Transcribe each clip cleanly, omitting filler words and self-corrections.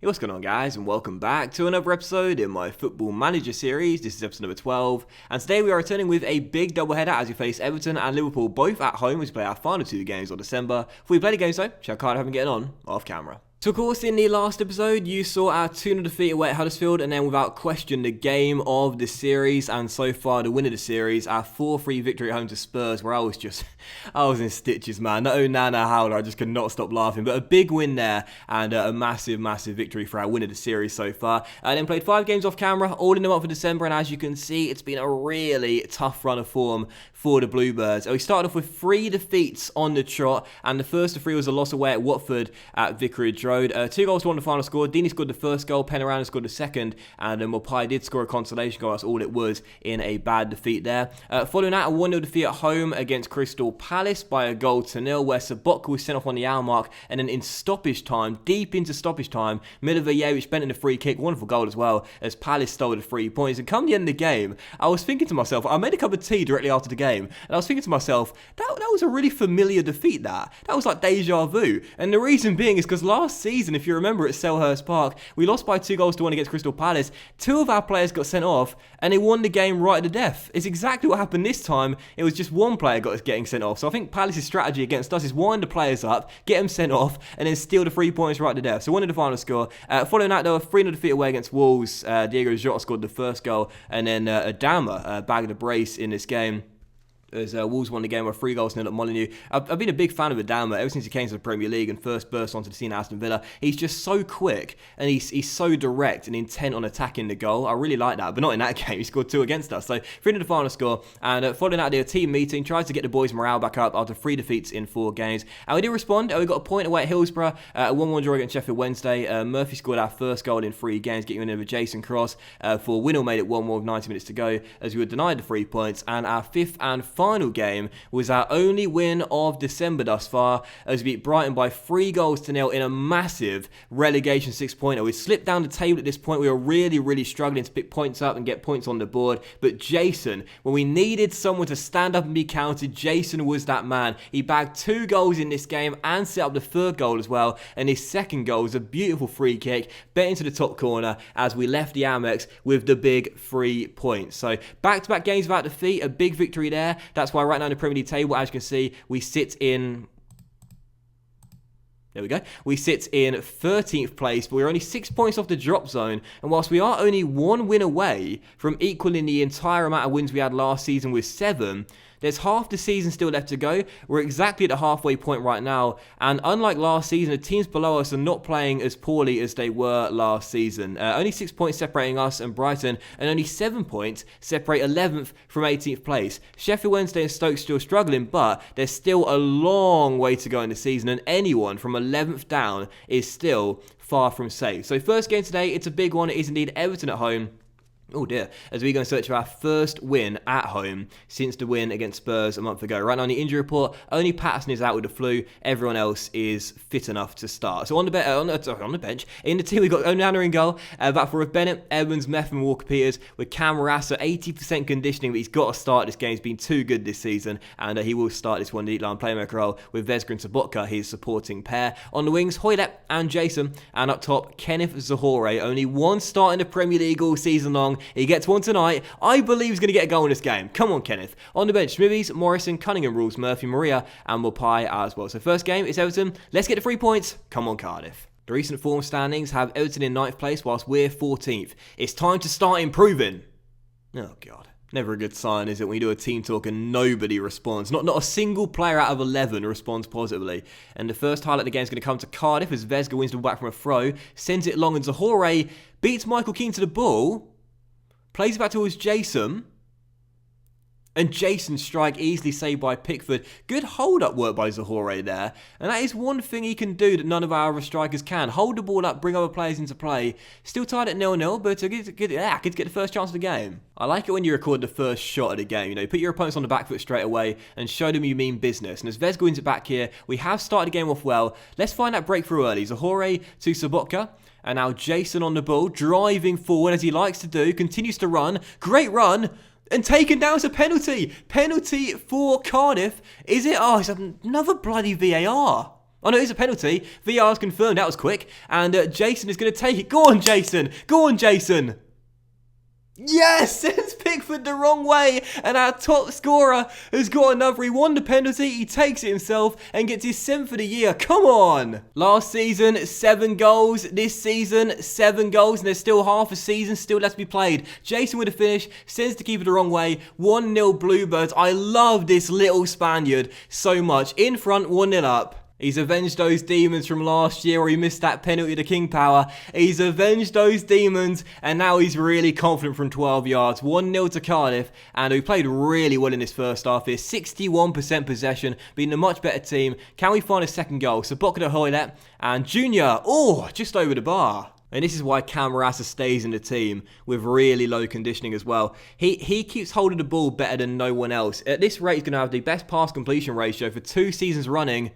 Hey, what's going on, guys, and welcome back to another episode in my Football Manager series. This is episode number 12, and today we are returning with a big doubleheader as we face Everton and Liverpool, both at home, as we play our final two games of December. Before we play the games, though, check out Cardiff having getting on off camera. So, of course, in the last episode, you saw our 2-0 defeat away at Huddersfield, and then, without question, the game of the series, and so far, the win of the series, our 4-3 victory at home to Spurs, where I was in stitches, man. Not only Nana Howler, I just could not stop laughing, but a big win there, and a massive victory for our win of the series so far. And then played 5 games off camera, all in the month of December, and as you can see, it's been a really tough run of form for the Bluebirds. We started off with 3 defeats on the trot, and the first of 3 was a loss away at Watford at Vicarage Road. 2 goals to 1 the final score. Deeney scored the first goal, Penarana scored the second, and Mopai did score a consolation goal. That's all it was in a bad defeat there. Following that, a 1-0 defeat at home against Crystal Palace by 1-0, where Sobotka was sent off on the hour mark, and then in stoppage time, deep into stoppage time, Milivojevic bent in a free kick, wonderful goal as well, as Palace stole the 3 points. And come the end of the game, I was thinking to myself, I made a cup of tea directly after the game, and I was thinking to myself, that was a really familiar defeat. That was like deja vu. And the reason being is because last season, if you remember, at Selhurst Park, we lost by 2-1 against Crystal Palace. 2 of our players got sent off, and they won the game right to death. It's exactly what happened this time. It was just 1 player getting sent off. So I think Palace's strategy against us is wind the players up, get them sent off, and then steal the 3 points right to death. So 1 the final score. Following that, though, a 3-0 defeat away against Wolves. Diego Jota scored the first goal, and then Adama bagged a brace in this game, as Wolves won the game with 3-0 at Molineux. I've been a big fan of Adama ever since he came to the Premier League and first burst onto the scene at Aston Villa. He's just so quick, and he's so direct and intent on attacking the goal. I really like that, but not in that game. He scored 2 against us. So 3 the final score, and following that, a team meeting tries to get the boys' morale back up after 3 defeats in 4 games. And we did respond. We got a point away at Hillsborough, a 1-1 draw against Sheffield Wednesday. Murphy scored our first goal in 3 games, getting in over Jason Cross. For Winnell made it 1-1 with 90 minutes to go, as we were denied the 3 points. And our 5th and final game was our only win of December thus far, as we beat Brighton by 3-0 in a massive relegation 6-pointer. We slipped down the table at this point. We were really struggling to pick points up and get points on the board, but Jason, when we needed someone to stand up and be counted, Jason was that man. He bagged 2 goals in this game and set up the 3rd goal as well, and his 2nd goal was a beautiful free kick, bent into the top corner as we left the Amex with the big 3 points. So back-to-back games without defeat, a big victory there. That's why right now in the Premier League table, as you can see, we sit in... There we go. We sit in 13th place, but we're only 6 points off the drop zone. And whilst we are only 1 win away from equaling the entire amount of wins we had last season with 7, there's half the season still left to go. We're exactly at the halfway point right now. And unlike last season, the teams below us are not playing as poorly as they were last season. Only 6 points separating us and Brighton, and only 7 points separate 11th from 18th place. Sheffield Wednesday and Stoke still struggling, but there's still a long way to go in the season, and anyone from 11th down is still far from safe. So first game today, it's a big one. It is indeed Everton at home. Oh dear, as we go and search for our first win at home since the win against Spurs a month ago. Right now on the injury report, only Patterson is out with the flu. Everyone else is fit enough to start. So on the bench, in the team we've got Onana in goal, back for Bennett, Evans, Meth and Walker-Peters, with Camarasa, 80% conditioning, but he's got to start this game. He's been too good this season, and he will start this one, the line playmaker role, with Vesger and Sobotka, his supporting pair. On the wings, Hoylett and Jason, and up top, Kenneth Zohore. Only 1 start in the Premier League all season long. He gets 1 tonight. I believe he's going to get a goal in this game. Come on, Kenneth. On the bench, Smithies, Morrison, Cunningham, Rules, Murphy, Maria, and Mopai as well. So first game, it's Everton. Let's get the 3 points. Come on, Cardiff. The recent form standings have Everton in 9th place whilst we're 14th. It's time to start improving. Oh, God. Never a good sign, is it, when you do a team talk and nobody responds? Not a single player out of 11 responds positively. And the first highlight of the game is going to come to Cardiff as Vesga wins the ball back from a throw, sends it long, and Zohore beats Michael Keane to the ball, plays it back towards Jason, and Jason's strike easily saved by Pickford. Good hold-up work by Zohore there. And that is one thing he can do that none of our other strikers can. Hold the ball up, bring other players into play. Still tied at 0-0, but good to get the first chance of the game. I like it when you record the first shot of the game. You know, put your opponents on the back foot straight away and show them you mean business. And as Vesga wins it back here, we have started the game off well. Let's find that breakthrough early. Zohore to Sobotka. And now Jason on the ball, driving forward as he likes to do. Continues to run. Great run. And taken down as a penalty. Penalty for Cardiff. Is it? Oh, it's another bloody VAR. Oh no, it's a penalty. VR's confirmed. That was quick. And Jason is going to take it. Go on, Jason. Go on, Jason. Yes, it's Pickford the wrong way, and our top scorer has got another. He won the penalty, he takes it himself and gets his 7th of the year. Come on! Last season, 7 goals. This season, 7 goals, and there's still half a season still left to be played. Jason with a finish, sends the keeper the wrong way. 1-0 Bluebirds. I love this little Spaniard so much. In front, 1-0 up. He's avenged those demons from last year where he missed that penalty to King Power. He's avenged those demons and now he's really confident from 12 yards. 1-0 to Cardiff, and we played really well in this first half here. 61% possession, being a much better team. Can we find a second goal? So Boca de Hoylet and Junior, just over the bar. And this is why Camarasa stays in the team with really low conditioning as well. He keeps holding the ball better than no one else. At this rate, he's going to have the best pass completion ratio for 2 seasons running.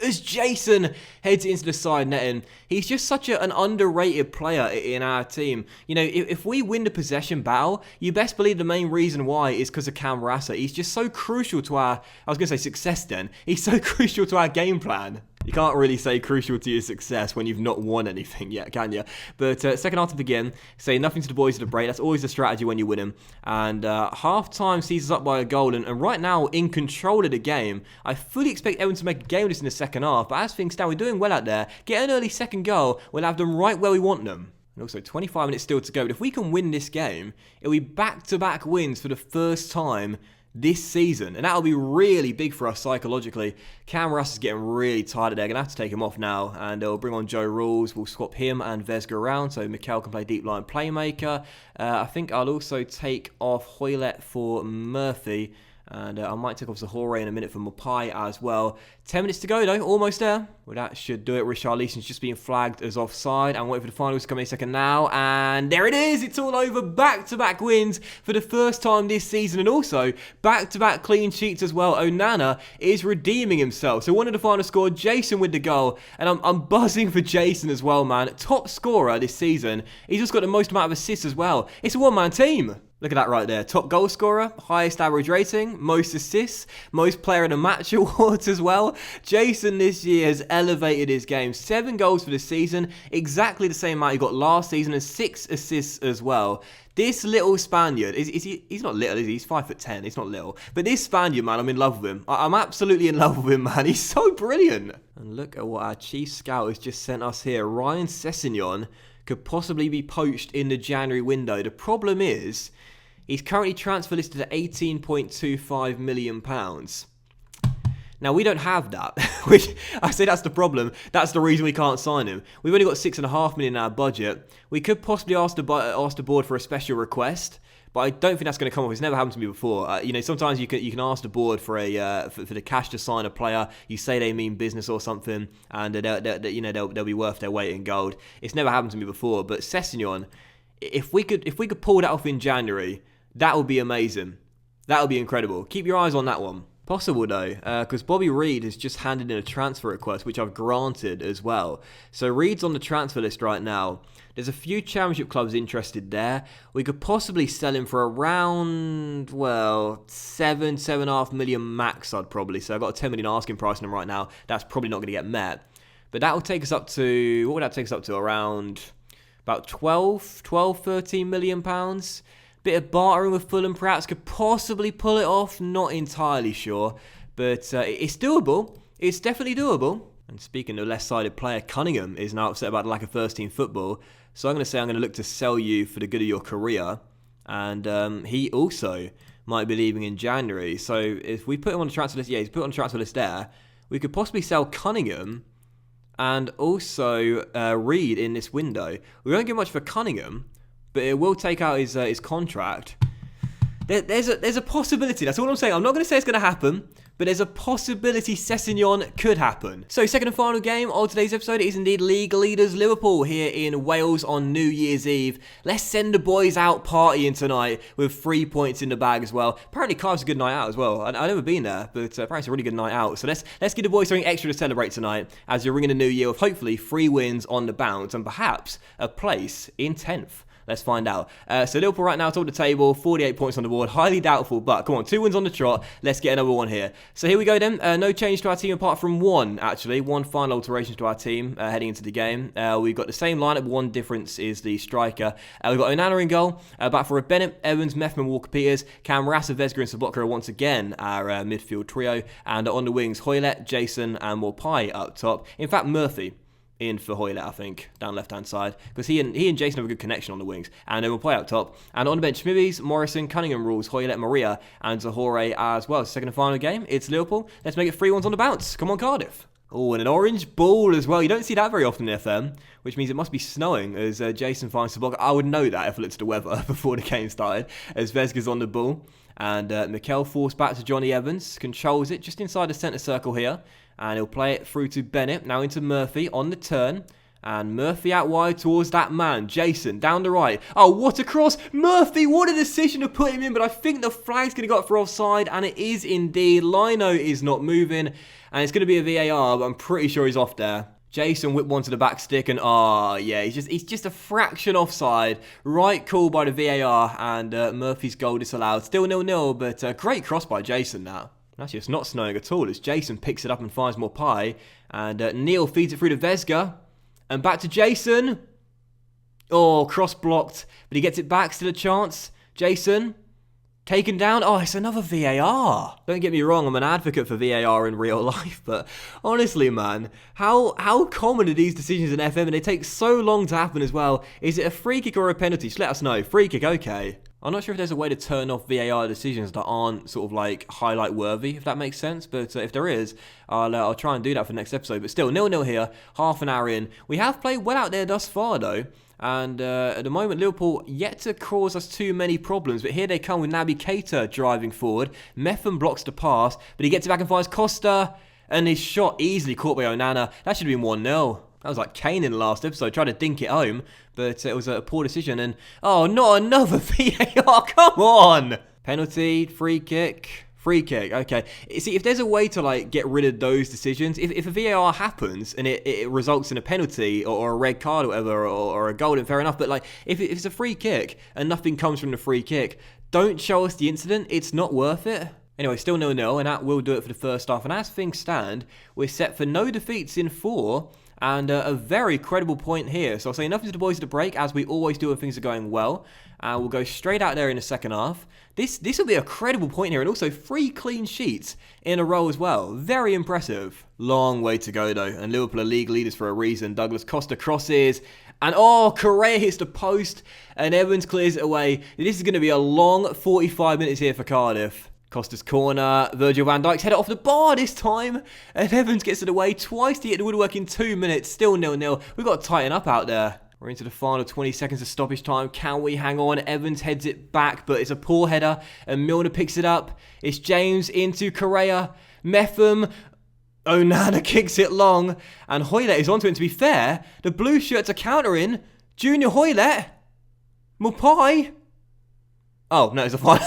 As Jason heads into the side netting, he's just such an underrated player in our team. You know, if we win the possession battle, you best believe the main reason why is because of Camarasa. He's just so crucial to our, I was going to say success then, he's so crucial to our game plan. You can't really say crucial to your success when you've not won anything yet, can you? But second half to begin, say nothing to the boys at the break. That's always the strategy when you win them. And half-time sees us up by a goal. And right now, in control of the game, I fully expect Everton to make a game of this in the second half. But as things stand, we're doing well out there. Get an early second goal, we'll have them right where we want them. And also 25 minutes still to go. But if we can win this game, it'll be back-to-back wins for the first time this season, and that'll be really big for us psychologically. Camarasa is getting really tired of there. Gonna have to take him off now, and we'll bring on Joe Rules. We'll swap him and Vesga around, so Mikel can play deep line playmaker. I think I'll also take off Hoylet for Murphy, and I might take off Zahore in a minute for Mapai as well. 10 minutes to go though, almost there. Well, that should do it. Richarlison's just being flagged as offside. I'm waiting for the finals to come any second now. And there it is. It's all over. Back-to-back wins for the first time this season. And also, back-to-back clean sheets as well. Onana is redeeming himself. So one of the final score, Jason with the goal. And I'm buzzing for Jason as well, man. Top scorer this season. He's just got the most amount of assists as well. It's a one-man team. Look at that right there. Top goal scorer, highest average rating, most assists, most player in the match awards as well. Jason this year has elevated his game. 7 goals for the season, exactly the same amount he got last season, and 6 assists as well. This little Spaniard, he's not little, is he? He's 5'10", he's not little. But this Spaniard, man, I'm in love with him. I'm absolutely in love with him, man. He's so brilliant. And look at what our chief scout has just sent us here. Ryan Sessegnon could possibly be poached in the January window. The problem is, he's currently transfer listed at £18.25 million. Now, we don't have that, which I say that's the problem. That's the reason we can't sign him. We've only got £6.5 million in our budget. We could possibly ask the board for a special request, but I don't think that's going to come off. It's never happened to me before. You know, sometimes you can ask the board for the cash to sign a player. You say they mean business or something, and they'll be worth their weight in gold. It's never happened to me before. But Sessegnon, if we could pull that off in January, that would be amazing. That would be incredible. Keep your eyes on that one. Possible though, because Bobby Reed has just handed in a transfer request, which I've granted as well. So Reed's on the transfer list right now. There's a few championship clubs interested there. We could possibly sell him for around, well, 7.5 million max, I'd probably. So I've got a 10 million asking price on him right now. That's probably not going to get met. But that will take us up to, what would that take us up to? Around about 13 million pounds. Bit of bartering with Fulham perhaps could possibly pull it off. Not entirely sure. But it's doable. It's definitely doable. And speaking of less-sided player, Cunningham is now upset about the lack of first-team football. So I'm going to say I'm going to look to sell you for the good of your career. And he also might be leaving in January. So if we put him on the transfer list, yeah, he's put on the transfer list there. We could possibly sell Cunningham and also Reed in this window. We won't get much for Cunningham, but it will take out his contract. There's a possibility. That's all I'm saying. I'm not going to say it's going to happen, but there's a possibility Sessegnon could happen. So second and final game of today's episode is indeed league leaders Liverpool here in Wales on New Year's Eve. Let's send the boys out partying tonight with 3 points in the bag as well. Apparently Cardiff's a good night out as well. I've never been there, but apparently it's a really good night out. So let's give the boys something extra to celebrate tonight as you're ringing the new year with hopefully 3 wins on the bounce and perhaps a place in 10th. Let's find out. So Liverpool right now top of the table, 48 points on the board. Highly doubtful, but come on, 2 wins on the trot. Let's get another one here. So here we go then. No change to our team apart from one, actually. One final alteration to our team heading into the game. We've got the same lineup. One difference is the striker. We've got Onana in goal. Back for Bennett, Evans, Meffman, Walker-Peters, Camrasa, Vesga and Sobotka once again our midfield trio. And on the wings, Hoylett, Jason and Morpai up top. In fact, Murphy in for Hoylett, I think, down left-hand side, because he and Jason have a good connection on the wings, and they will play up top. And on the bench, Smithies, Morrison, Cunningham rules, Hoylett, Maria, and Zahore as well. Second and final game, it's Liverpool. Let's make it 3-1 on the bounce. Come on, Cardiff. Oh, and an orange ball as well. You don't see that very often in FM, which means it must be snowing as Jason finds the block. I would know that if I looked at the weather before the game started, as Vesga's on the ball. And Mikel forced back to Johnny Evans, controls it just inside the centre circle here. And he'll play it through to Bennett, now into Murphy on the turn. And Murphy out wide towards that man, Jason, down the right. Oh, what a cross. Murphy, what a decision to put him in. But I think the flag's going to go up for offside. And it is indeed. Lino is not moving. And it's going to be a VAR, but I'm pretty sure he's off there. Jason whipped one to the back stick. And, yeah, he's just a fraction offside. Right call by the VAR. And Murphy's goal disallowed. Still 0-0, but great cross by Jason now. Actually, it's not snowing at all as Jason picks it up and finds more pie. And Neil feeds it through to Vesga. And back to Jason. Oh, cross blocked. But he gets it back. Still a chance. Jason. Taken down. Oh, it's another VAR. Don't get me wrong, I'm an advocate for VAR in real life. But honestly, man, how common are these decisions in FM? And they take so long to happen as well. Is it a free kick or a penalty? Just let us know. Free kick, okay. I'm not sure if there's a way to turn off VAR decisions that aren't sort of like highlight worthy, if that makes sense. But if there is, I'll try and do that for the next episode. But still, 0-0 here, half an hour in. We have played well out there thus far, though. And at the moment, Liverpool yet to cause us too many problems. But here they come with Naby Keita driving forward. Meffam blocks the pass, but he gets it back and finds Costa. And his shot easily caught by Onana. That should have been 1-0. That was like Kane in the last episode, tried to dink it home, but it was a poor decision. And, oh, not another VAR, come on! Penalty, free kick, okay. See, if there's a way to, like, get rid of those decisions, if a VAR happens and it results in a penalty or a red card or whatever, or a goal, then fair enough. But, like, if it's a free kick and nothing comes from the free kick, don't show us the incident, it's not worth it. Anyway, still 0-0, and that will do it for the first half. And as things stand, we're set for no defeats in 4, and a very credible point here. So I'll say nothing to the boys at the break, as we always do when things are going well. And we'll go straight out there in the second half. This will be a credible point here, and also 3 clean sheets in a row as well. Very impressive. Long way to go, though, and Liverpool are league leaders for a reason. Douglas Costa crosses, and Correa hits the post, and Evans clears it away. This is going to be a long 45 minutes here for Cardiff. Costa's corner, Virgil van Dijk's headed off the bar this time, and Evans gets it away twice to hit the woodwork in 2 minutes, still 0-0. We've got to tighten up out there. We're into the final 20 seconds of stoppage time. Can we hang on? Evans heads it back, but it's a poor header, and Milner picks it up. It's James into Correa, Meffam, Onana kicks it long, and Hoylett is onto it. To be fair, the blue shirts are countering. Junior Hoylett, Mopai. Oh, no, it's a final.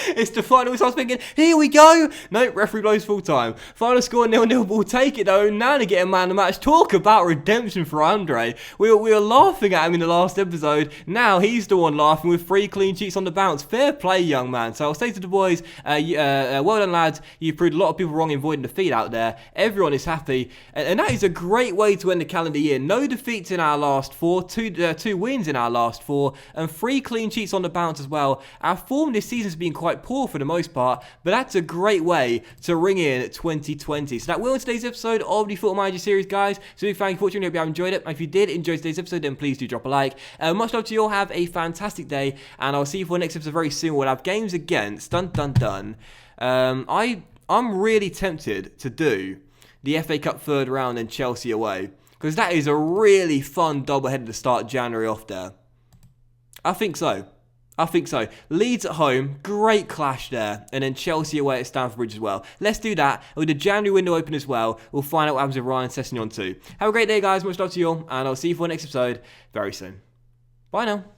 It's the final, so I was thinking, here we go. No, referee blows full time. Final score 0-0, we'll take it though. Nana getting man of the match. Talk about redemption for Andre. We were laughing at him in the last episode. Now he's the one laughing with 3 clean sheets on the bounce. Fair play, young man. So I'll say to the boys, well done lads. You've proved a lot of people wrong in avoiding defeat out there. Everyone is happy. And that is a great way to end the calendar year. No defeats in our last 4, 2 wins in our last 4, and 3 clean sheets on the bounce as well. Our form this season has been quite poor for the most part, but that's a great way to ring in 2020. So that will end today's episode of the Football Manager series, guys. So thank you for watching. I hope you have enjoyed it. If you did enjoy today's episode, then please do drop a like. Much love to you all. Have a fantastic day, and I'll see you for the next episode very soon. We'll have games against I'm really tempted to do the FA Cup third round and Chelsea away, because that is a really fun doubleheader to start January off there. I think so. Leeds at home, great clash there. And then Chelsea away at Stamford Bridge as well. Let's do that. With the January window open as well, we'll find out what happens with Ryan Sessegnon too. Have a great day, guys. Much love to you all. And I'll see you for the next episode very soon. Bye now.